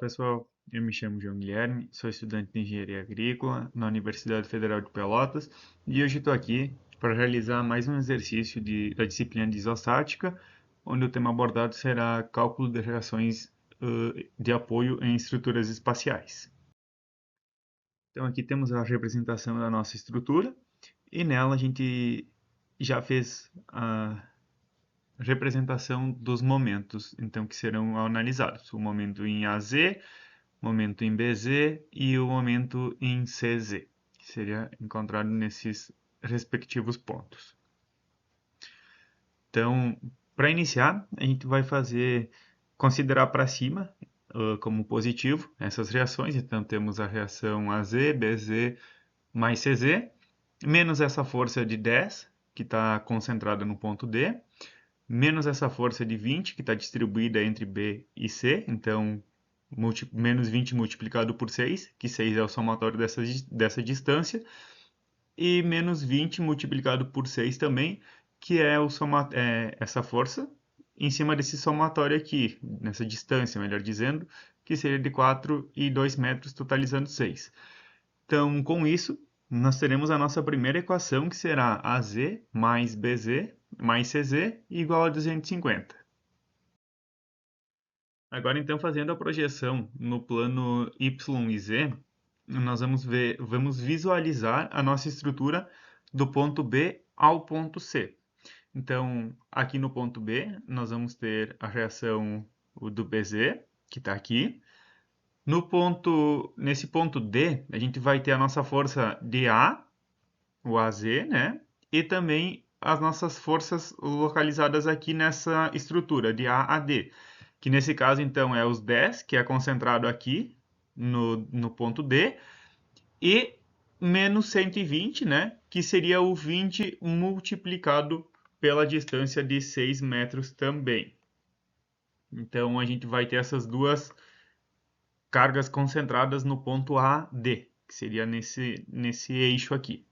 pessoal, eu me chamo João Guilherme, sou estudante de Engenharia Agrícola na Universidade Federal de Pelotas e hoje estou aqui para realizar mais um exercício da disciplina de isostática, onde o tema abordado será cálculo de reações de apoio em estruturas espaciais. Então aqui temos a representação da nossa estrutura e nela a gente já fez a representação dos momentos, então que serão analisados, o momento em AZ, momento em BZ e o momento em CZ, que seria encontrado nesses respectivos pontos. Então, para iniciar, a gente vai considerar para cima como positivo essas reações. Então, temos a reação AZ, BZ mais CZ, menos essa força de 10, que está concentrada no ponto D, menos essa força de 20, que está distribuída entre B e C, então menos 20 multiplicado por 6, que 6 é o somatório dessa distância, e menos 20 multiplicado por 6 também, que é essa força em cima desse somatório aqui, nessa distância, melhor dizendo, que seria de 4,2 metros, totalizando 6. Então, com isso, nós teremos a nossa primeira equação, que será AZ mais BZ mais CZ igual a 250. Agora, então, fazendo a projeção no plano Y e Z, nós vamos visualizar a nossa estrutura do ponto B ao ponto C. Então, aqui no ponto B, nós vamos ter a reação do BZ, que está aqui. Nesse ponto D, a gente vai ter a nossa força dA, o AZ, né? E também as nossas forças localizadas aqui nessa estrutura, de A a D, que nesse caso, então, é os 10, que é concentrado aqui no ponto D, e menos 120, né, que seria o 20 multiplicado pela distância de 6 metros também. Então, a gente vai ter essas duas cargas concentradas no ponto AD, que seria nesse eixo aqui.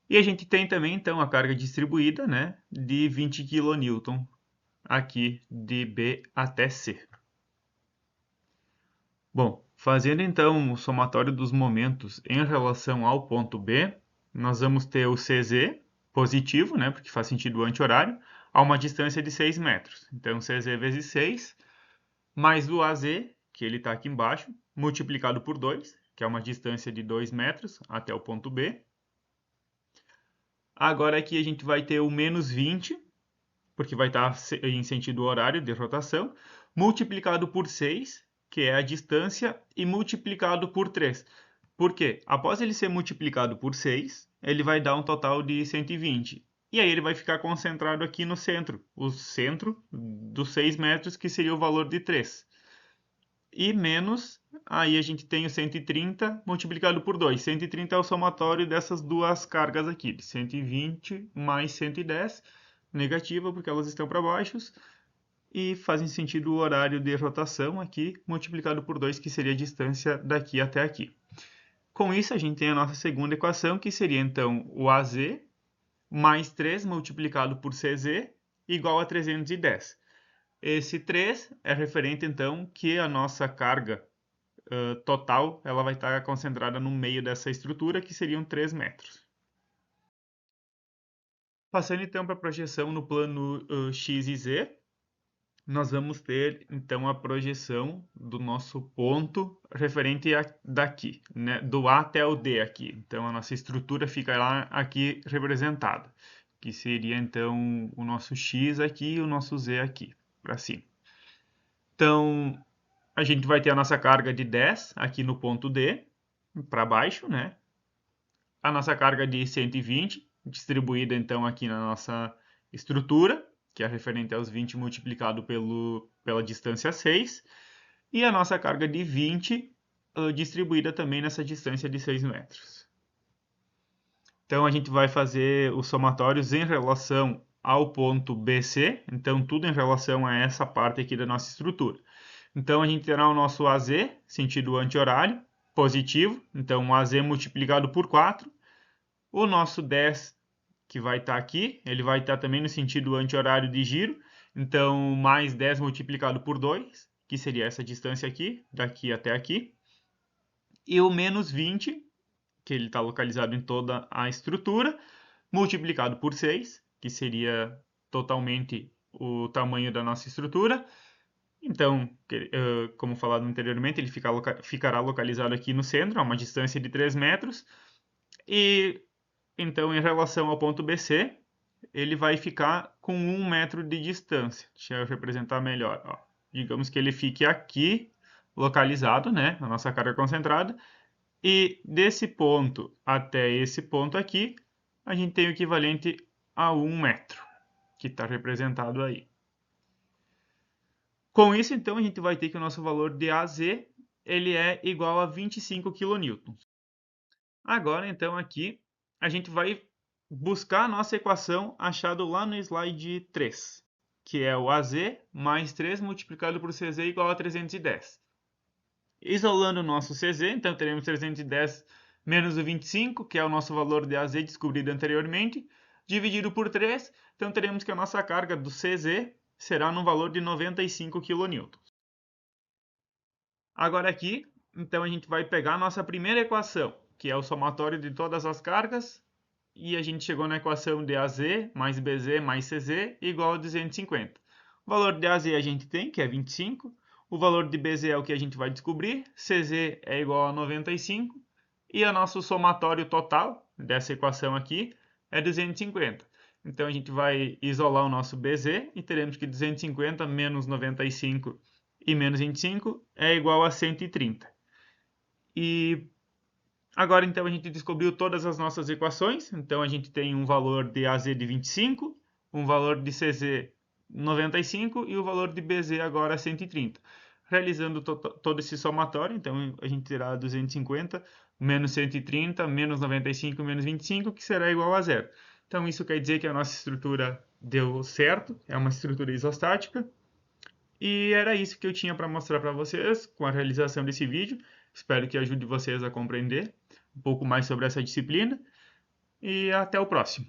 E a gente tem também, então, a carga distribuída, né, de 20 kN aqui de B até C. Bom, fazendo então o somatório dos momentos em relação ao ponto B, nós vamos ter o CZ positivo, né, porque faz sentido o anti-horário, a uma distância de 6 metros. Então, CZ vezes 6, mais o AZ, que ele está aqui embaixo, multiplicado por 2, que é uma distância de 2 metros até o ponto B. Agora aqui a gente vai ter o menos 20, porque vai estar em sentido horário de rotação, multiplicado por 6, que é a distância, e multiplicado por 3. Por quê? Após ele ser multiplicado por 6, ele vai dar um total de 120. E aí ele vai ficar concentrado aqui no centro, o centro dos 6 metros, que seria o valor de 3. E menos, aí a gente tem o 130 multiplicado por 2. 130 é o somatório dessas duas cargas aqui, de 120 mais 110, negativa porque elas estão para baixo, e fazem sentido o horário de rotação aqui, multiplicado por 2, que seria a distância daqui até aqui. Com isso, a gente tem a nossa segunda equação, que seria então o AZ mais 3 multiplicado por CZ igual a 310. Esse 3 é referente, então, que a nossa carga total ela vai estar concentrada no meio dessa estrutura, que seriam 3 metros. Passando, então, para a projeção no plano X e Z, nós vamos ter, então, a projeção do nosso ponto referente daqui, né, do A até o D aqui. Então, a nossa estrutura fica lá aqui representada, que seria, então, o nosso X aqui e o nosso Z aqui, para cima. Então, a gente vai ter a nossa carga de 10 aqui no ponto D, para baixo, né? A nossa carga de 120, distribuída então aqui na nossa estrutura, que é referente aos 20 multiplicado pela distância 6, e a nossa carga de 20 distribuída também nessa distância de 6 metros. Então, a gente vai fazer os somatórios em relação ao ponto BC, então tudo em relação a essa parte aqui da nossa estrutura. Então, a gente terá o nosso AZ, sentido anti-horário, positivo. Então, o AZ multiplicado por 4. O nosso 10, que vai estar aqui, ele vai estar também no sentido anti-horário de giro. Então, mais 10 multiplicado por 2, que seria essa distância aqui, daqui até aqui, e o menos 20, que ele está localizado em toda a estrutura, multiplicado por 6, que seria totalmente o tamanho da nossa estrutura. Então, como falado anteriormente, ele ficará localizado aqui no centro, a uma distância de 3 metros. E então, em relação ao ponto BC, ele vai ficar com 1 metro de distância. Deixa eu representar melhor. Ó. Digamos que ele fique aqui, localizado, né, a nossa carga concentrada. E desse ponto até esse ponto aqui, a gente tem o equivalente a 1 metro, que está representado aí. Com isso, então, a gente vai ter que o nosso valor de AZ ele é igual a 25 kN. Agora, então, aqui, a gente vai buscar a nossa equação achada lá no slide 3, que é o AZ mais 3 multiplicado por CZ igual a 310. Isolando o nosso CZ, então teremos 310 menos o 25, que é o nosso valor de AZ descobrido anteriormente, dividido por 3, então teremos que a nossa carga do CZ será no valor de 95 kN. Agora aqui, então a gente vai pegar a nossa primeira equação, que é o somatório de todas as cargas, e a gente chegou na equação de AZ mais BZ mais CZ igual a 250. O valor de AZ a gente tem, que é 25, o valor de BZ é o que a gente vai descobrir, CZ é igual a 95, e o nosso somatório total dessa equação aqui é 250. Então a gente vai isolar o nosso BZ e teremos que 250 menos 95 e menos 25 é igual a 130. E agora então a gente descobriu todas as nossas equações. Então a gente tem um valor de AZ de 25, um valor de CZ 95 e o valor de BZ agora 130. Realizando todo esse somatório, então a gente terá 250 menos 130 menos 95 menos 25, que será igual a zero. Então isso quer dizer que a nossa estrutura deu certo, é uma estrutura isostática. E era isso que eu tinha para mostrar para vocês com a realização desse vídeo. Espero que ajude vocês a compreender um pouco mais sobre essa disciplina. E até o próximo.